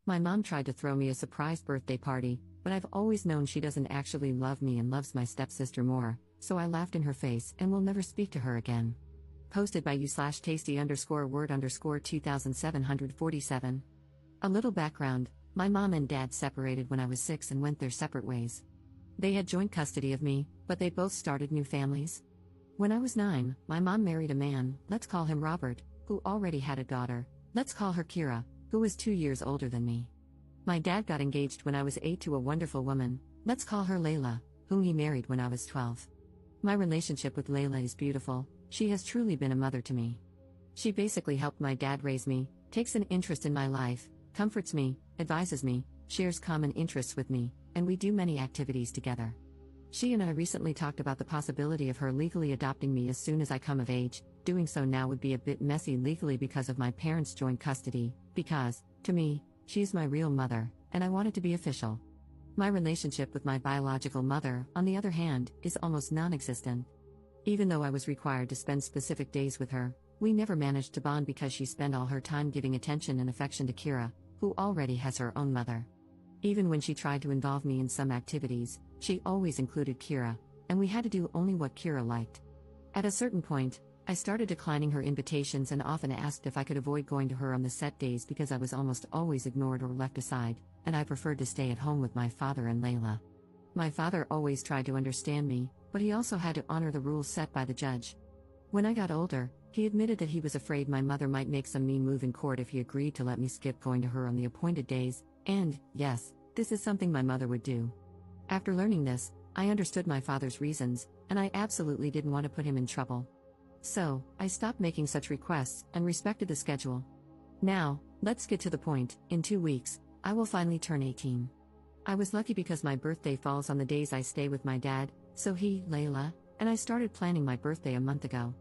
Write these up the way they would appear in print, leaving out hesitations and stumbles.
My mom tried to throw me a surprise birthday party, but I've always known she doesn't actually love me and loves my stepsister more, so I laughed in her face and will never speak to her again. Posted by you/tasty_word_2747. A little background: my mom and dad separated when I was 6 and went their separate ways. They had joint custody of me, but they both started new families. When I was 9, my mom married a man, let's call him Robert, who already had a daughter, let's call her Kira, who was 2 years older than me. My dad got engaged when I was 8 to a wonderful woman, let's call her Layla, whom he married when I was 12. My relationship with Layla is beautiful. She has truly been a mother to me. She basically helped my dad raise me, takes an interest in my life, comforts me, advises me, shares common interests with me, and we do many activities together. She and I recently talked about the possibility of her legally adopting me as soon as I come of age. Doing so now would be a bit messy legally because of my parents' joint custody, because, to me, she's my real mother, and I want it to be official. My relationship with my biological mother, on the other hand, is almost non-existent. Even though I was required to spend specific days with her, we never managed to bond because she spent all her time giving attention and affection to Kira, who already has her own mother. Even when she tried to involve me in some activities, she always included Kira, and we had to do only what Kira liked. At a certain point, I started declining her invitations and often asked if I could avoid going to her on the set days because I was almost always ignored or left aside, and I preferred to stay at home with my father and Layla. My father always tried to understand me, but he also had to honor the rules set by the judge. When I got older, he admitted that he was afraid my mother might make some mean move in court if he agreed to let me skip going to her on the appointed days, and, yes, this is something my mother would do. After learning this, I understood my father's reasons, and I absolutely didn't want to put him in trouble. So, I stopped making such requests and respected the schedule. Now, let's get to the point. In 2 weeks, I will finally turn 18. I was lucky because my birthday falls on the days I stay with my dad, so he, Layla, and I started planning my birthday a month ago.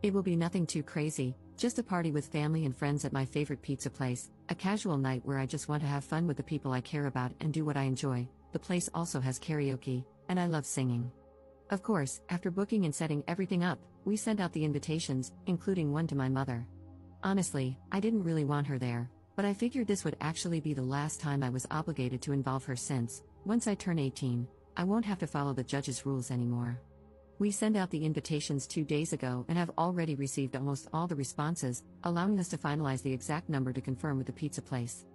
It will be nothing too crazy, just a party with family and friends at my favorite pizza place, a casual night where I just want to have fun with the people I care about and do what I enjoy. The place also has karaoke, and I love singing. Of course, after booking and setting everything up, we sent out the invitations, including one to my mother. Honestly, I didn't really want her there, but I figured this would actually be the last time I was obligated to involve her since, once I turn 18, I won't have to follow the judge's rules anymore. We sent out the invitations 2 days ago and have already received almost all the responses, allowing us to finalize the exact number to confirm with the pizza place.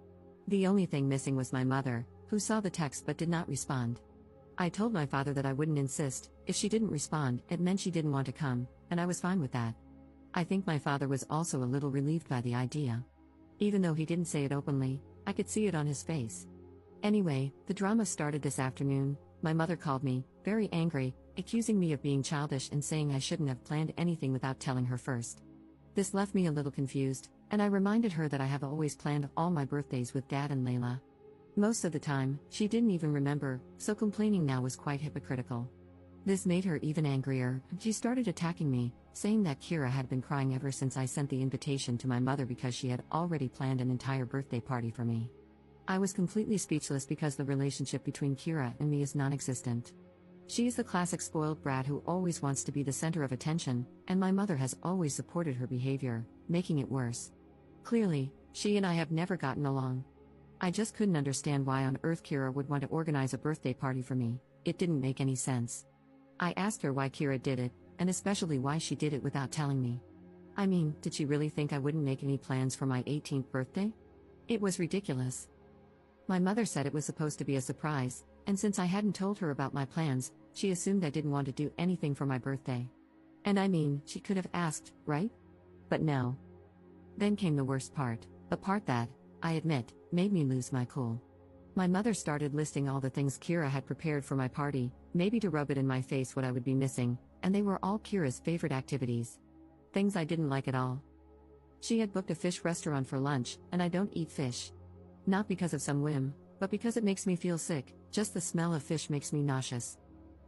The only thing missing was my mother, who saw the text but did not respond. I told my father that I wouldn't insist. If she didn't respond, it meant she didn't want to come, and I was fine with that. I think my father was also a little relieved by the idea. Even though he didn't say it openly, I could see it on his face. Anyway, the drama started this afternoon. My mother called me, very angry, accusing me of being childish and saying I shouldn't have planned anything without telling her first. This left me a little confused, and I reminded her that I have always planned all my birthdays with Dad and Layla. Most of the time, she didn't even remember, so complaining now was quite hypocritical. This made her even angrier, and she started attacking me, saying that Kira had been crying ever since I sent the invitation to my mother because she had already planned an entire birthday party for me. I was completely speechless because the relationship between Kira and me is non-existent. She is the classic spoiled brat who always wants to be the center of attention, and my mother has always supported her behavior, making it worse. Clearly, she and I have never gotten along. I just couldn't understand why on earth Kira would want to organize a birthday party for me. It didn't make any sense. I asked her why Kira did it, and especially why she did it without telling me. I mean, did she really think I wouldn't make any plans for my 18th birthday? It was ridiculous. My mother said it was supposed to be a surprise, and since I hadn't told her about my plans, she assumed I didn't want to do anything for my birthday. And I mean, she could have asked, right? But no. Then came the worst part, the part that, I admit, made me lose my cool. My mother started listing all the things Kira had prepared for my party, maybe to rub it in my face what I would be missing, and they were all Kira's favorite activities. Things I didn't like at all. She had booked a fish restaurant for lunch, and I don't eat fish. Not because of some whim, but because it makes me feel sick. Just the smell of fish makes me nauseous.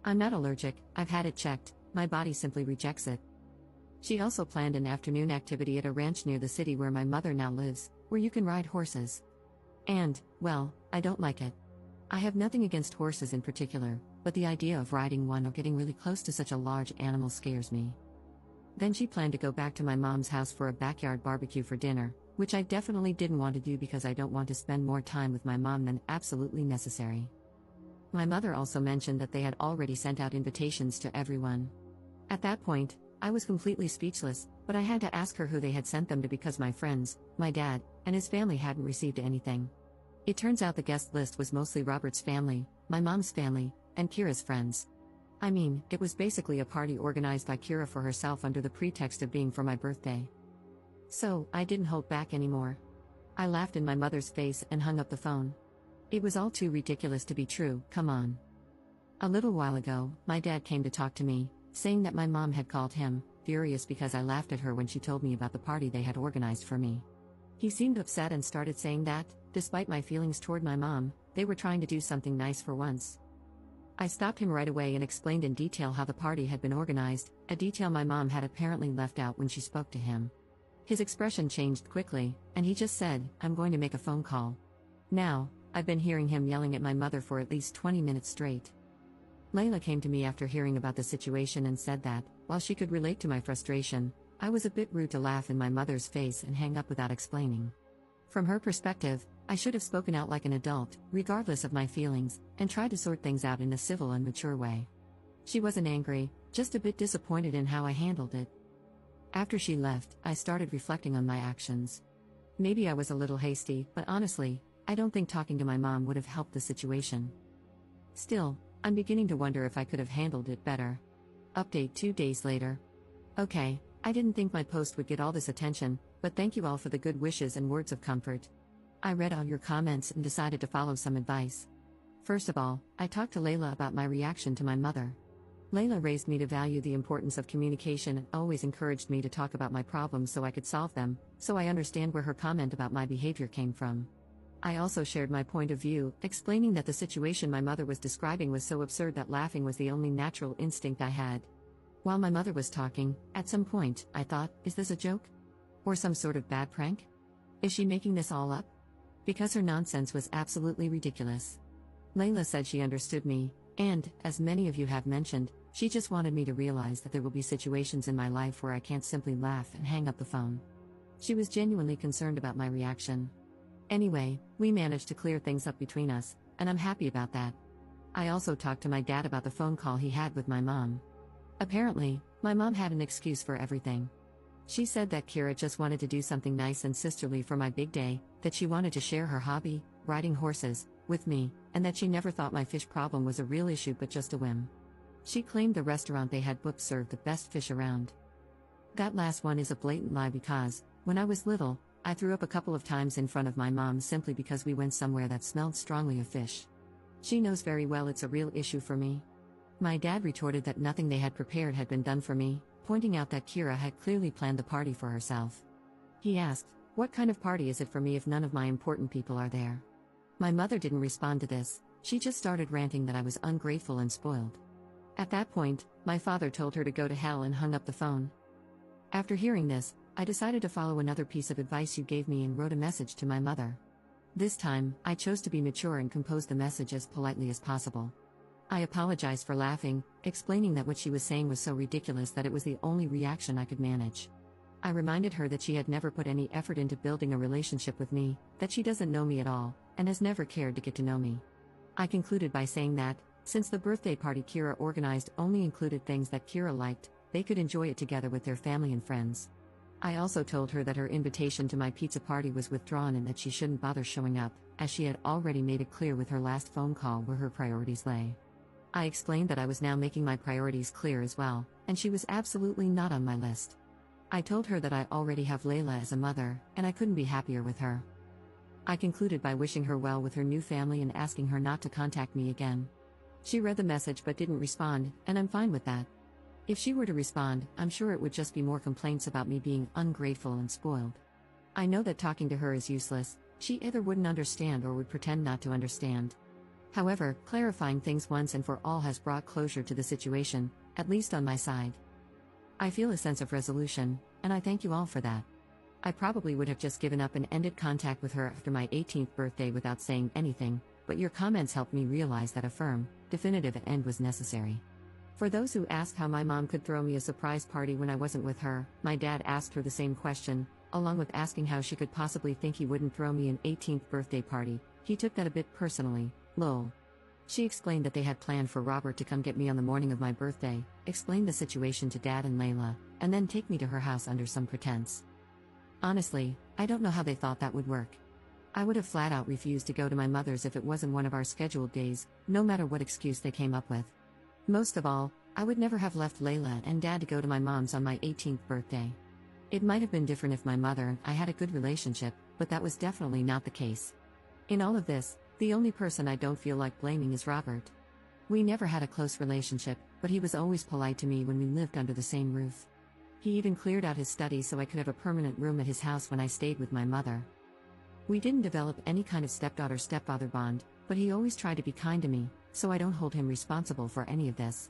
I'm not allergic, I've had it checked, my body simply rejects it. She also planned an afternoon activity at a ranch near the city where my mother now lives, where you can ride horses. And, well, I don't like it. I have nothing against horses in particular, but the idea of riding one or getting really close to such a large animal scares me. Then she planned to go back to my mom's house for a backyard barbecue for dinner, which I definitely didn't want to do because I don't want to spend more time with my mom than absolutely necessary. My mother also mentioned that they had already sent out invitations to everyone. At that point, I was completely speechless, but I had to ask her who they had sent them to because my friends, my dad, and his family hadn't received anything. It turns out the guest list was mostly Robert's family, my mom's family, and Kira's friends. I mean, it was basically a party organized by Kira for herself under the pretext of being for my birthday. So, I didn't hold back anymore. I laughed in my mother's face and hung up the phone. It was all too ridiculous to be true, come on. A little while ago, my dad came to talk to me, saying that my mom had called him, furious because I laughed at her when she told me about the party they had organized for me. He seemed upset and started saying that, despite my feelings toward my mom, they were trying to do something nice for once. I stopped him right away and explained in detail how the party had been organized, a detail my mom had apparently left out when she spoke to him. His expression changed quickly, and he just said, "I'm going to make a phone call." Now, I've been hearing him yelling at my mother for at least 20 minutes straight. Layla came to me after hearing about the situation and said that, while she could relate to my frustration, I was a bit rude to laugh in my mother's face and hang up without explaining. From her perspective, I should have spoken out like an adult, regardless of my feelings, and tried to sort things out in a civil and mature way. She wasn't angry, just a bit disappointed in how I handled it. After she left, I started reflecting on my actions. Maybe I was a little hasty, but honestly, I don't think talking to my mom would have helped the situation. Still, I'm beginning to wonder if I could have handled it better. Update 2 days later. Okay, I didn't think my post would get all this attention, but thank you all for the good wishes and words of comfort. I read all your comments and decided to follow some advice. First of all, I talked to Layla about my reaction to my mother. Layla raised me to value the importance of communication and always encouraged me to talk about my problems so I could solve them, so I understand where her comment about my behavior came from. I also shared my point of view, explaining that the situation my mother was describing was so absurd that laughing was the only natural instinct I had. While my mother was talking, at some point, I thought, is this a joke? Or some sort of bad prank? Is she making this all up? Because her nonsense was absolutely ridiculous. Layla said she understood me, and, as many of you have mentioned, she just wanted me to realize that there will be situations in my life where I can't simply laugh and hang up the phone. She was genuinely concerned about my reaction. Anyway, we managed to clear things up between us, and I'm happy about that. I also talked to my dad about the phone call he had with my mom. Apparently, my mom had an excuse for everything. She said that Kira just wanted to do something nice and sisterly for my big day, that she wanted to share her hobby, riding horses, with me, and that she never thought my fish problem was a real issue but just a whim. She claimed the restaurant they had booked served the best fish around. That last one is a blatant lie because, when I was little, I threw up a couple of times in front of my mom simply because we went somewhere that smelled strongly of fish. She knows very well it's a real issue for me. My dad retorted that nothing they had prepared had been done for me, pointing out that Kira had clearly planned the party for herself. He asked, "What kind of party is it for me if none of my important people are there?" My mother didn't respond to this, she just started ranting that I was ungrateful and spoiled. At that point, my father told her to go to hell and hung up the phone. After hearing this, I decided to follow another piece of advice you gave me and wrote a message to my mother. This time, I chose to be mature and compose the message as politely as possible. I apologized for laughing, explaining that what she was saying was so ridiculous that it was the only reaction I could manage. I reminded her that she had never put any effort into building a relationship with me, that she doesn't know me at all, and has never cared to get to know me. I concluded by saying that, since the birthday party Kira organized only included things that Kira liked, they could enjoy it together with their family and friends. I also told her that her invitation to my pizza party was withdrawn and that she shouldn't bother showing up, as she had already made it clear with her last phone call where her priorities lay. I explained that I was now making my priorities clear as well, and she was absolutely not on my list. I told her that I already have Layla as a mother, and I couldn't be happier with her. I concluded by wishing her well with her new family and asking her not to contact me again. She read the message but didn't respond, and I'm fine with that. If she were to respond, I'm sure it would just be more complaints about me being ungrateful and spoiled. I know that talking to her is useless, she either wouldn't understand or would pretend not to understand. However, clarifying things once and for all has brought closure to the situation, at least on my side. I feel a sense of resolution, and I thank you all for that. I probably would have just given up and ended contact with her after my 18th birthday without saying anything, but your comments helped me realize that a firm, definitive end was necessary. For those who asked how my mom could throw me a surprise party when I wasn't with her, my dad asked her the same question, along with asking how she could possibly think he wouldn't throw me an 18th birthday party. He took that a bit personally, lol. She explained that they had planned for Robert to come get me on the morning of my birthday, explain the situation to Dad and Layla, and then take me to her house under some pretense. Honestly, I don't know how they thought that would work. I would have flat out refused to go to my mother's if it wasn't one of our scheduled days, no matter what excuse they came up with. Most of all, I would never have left Layla and Dad to go to my mom's on my 18th birthday. It might have been different if my mother and I had a good relationship, but that was definitely not the case. In all of this, the only person I don't feel like blaming is Robert. We never had a close relationship, but he was always polite to me when we lived under the same roof. He even cleared out his study so I could have a permanent room at his house when I stayed with my mother. We didn't develop any kind of stepdaughter-stepfather bond, but he always tried to be kind to me, so I don't hold him responsible for any of this.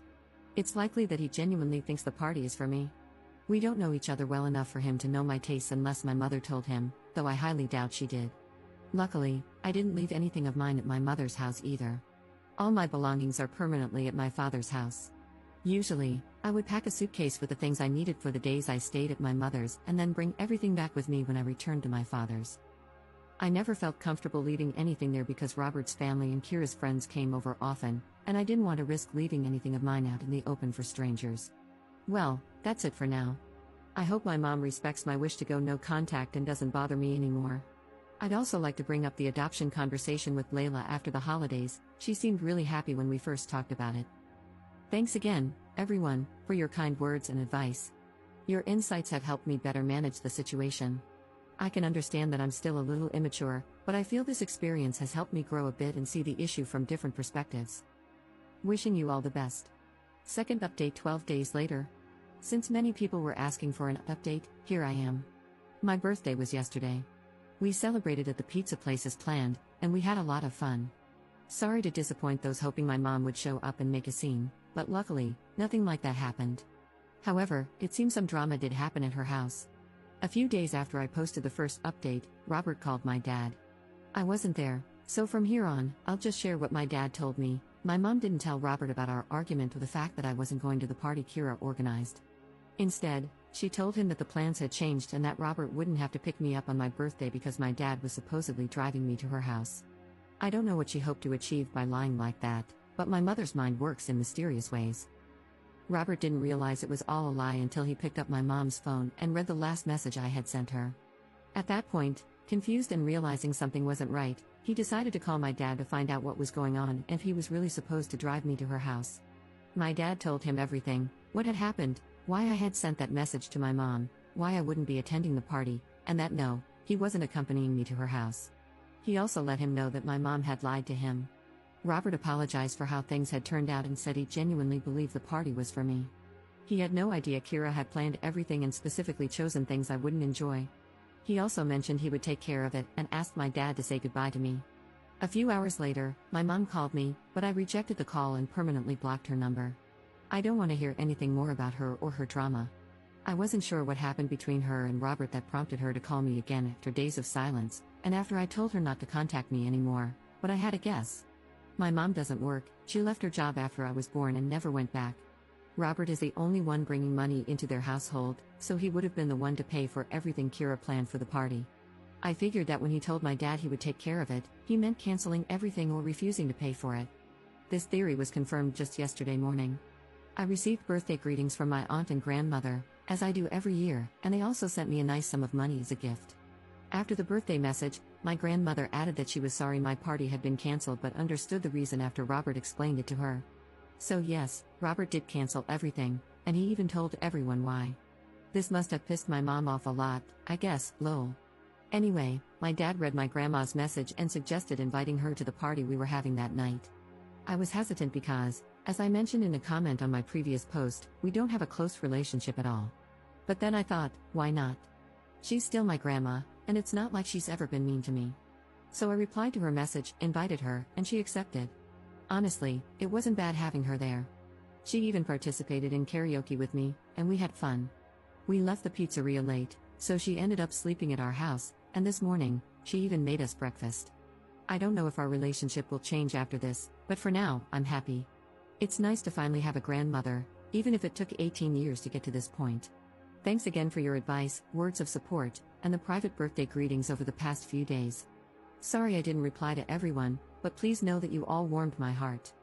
It's likely that he genuinely thinks the party is for me. We don't know each other well enough for him to know my tastes unless my mother told him, though I highly doubt she did. Luckily, I didn't leave anything of mine at my mother's house either. All my belongings are permanently at my father's house. Usually, I would pack a suitcase with the things I needed for the days I stayed at my mother's and then bring everything back with me when I returned to my father's. I never felt comfortable leaving anything there because Robert's family and Kira's friends came over often, and I didn't want to risk leaving anything of mine out in the open for strangers. Well, that's it for now. I hope my mom respects my wish to go no contact and doesn't bother me anymore. I'd also like to bring up the adoption conversation with Layla after the holidays. She seemed really happy when we first talked about it. Thanks again, everyone, for your kind words and advice. Your insights have helped me better manage the situation. I can understand that I'm still a little immature, but I feel this experience has helped me grow a bit and see the issue from different perspectives. Wishing you all the best. Second update 12 days later. Since many people were asking for an update, here I am. My birthday was yesterday. We celebrated at the pizza place as planned, and we had a lot of fun. Sorry to disappoint those hoping my mom would show up and make a scene, but luckily, nothing like that happened. However, it seems some drama did happen at her house. A few days after I posted the first update, Robert called my dad. I wasn't there, so from here on, I'll just share what my dad told me. My mom didn't tell Robert about our argument or the fact that I wasn't going to the party Kira organized. Instead, she told him that the plans had changed and that Robert wouldn't have to pick me up on my birthday because my dad was supposedly driving me to her house. I don't know what she hoped to achieve by lying like that, but my mother's mind works in mysterious ways. Robert didn't realize it was all a lie until he picked up my mom's phone and read the last message I had sent her. At that point, confused and realizing something wasn't right, he decided to call my dad to find out what was going on and if he was really supposed to drive me to her house. My dad told him everything, what had happened, why I had sent that message to my mom, why I wouldn't be attending the party, and that no, he wasn't accompanying me to her house. He also let him know that my mom had lied to him. Robert apologized for how things had turned out and said he genuinely believed the party was for me. He had no idea Kira had planned everything and specifically chosen things I wouldn't enjoy. He also mentioned he would take care of it and asked my dad to say goodbye to me. A few hours later, my mom called me, but I rejected the call and permanently blocked her number. I don't want to hear anything more about her or her drama. I wasn't sure what happened between her and Robert that prompted her to call me again after days of silence, and after I told her not to contact me anymore, but I had a guess. My mom doesn't work, she left her job after I was born and never went back. Robert is the only one bringing money into their household, so he would have been the one to pay for everything Kira planned for the party. I figured that when he told my dad he would take care of it, he meant canceling everything or refusing to pay for it. This theory was confirmed just yesterday morning. I received birthday greetings from my aunt and grandmother, as I do every year, and they also sent me a nice sum of money as a gift. After the birthday message, my grandmother added that she was sorry my party had been cancelled but understood the reason after Robert explained it to her. So yes, Robert did cancel everything, and he even told everyone why. This must have pissed my mom off a lot, I guess, lol. Anyway, my dad read my grandma's message and suggested inviting her to the party we were having that night. I was hesitant because, as I mentioned in a comment on my previous post, we don't have a close relationship at all. But then I thought, why not? She's still my grandma, and it's not like she's ever been mean to me. So I replied to her message, invited her, and she accepted. Honestly, it wasn't bad having her there. She even participated in karaoke with me, and we had fun. We left the pizzeria late, so she ended up sleeping at our house, and this morning, she even made us breakfast. I don't know if our relationship will change after this, but for now, I'm happy. It's nice to finally have a grandmother, even if it took 18 years to get to this point. Thanks again for your advice, words of support, and the private birthday greetings over the past few days. Sorry I didn't reply to everyone, but please know that you all warmed my heart.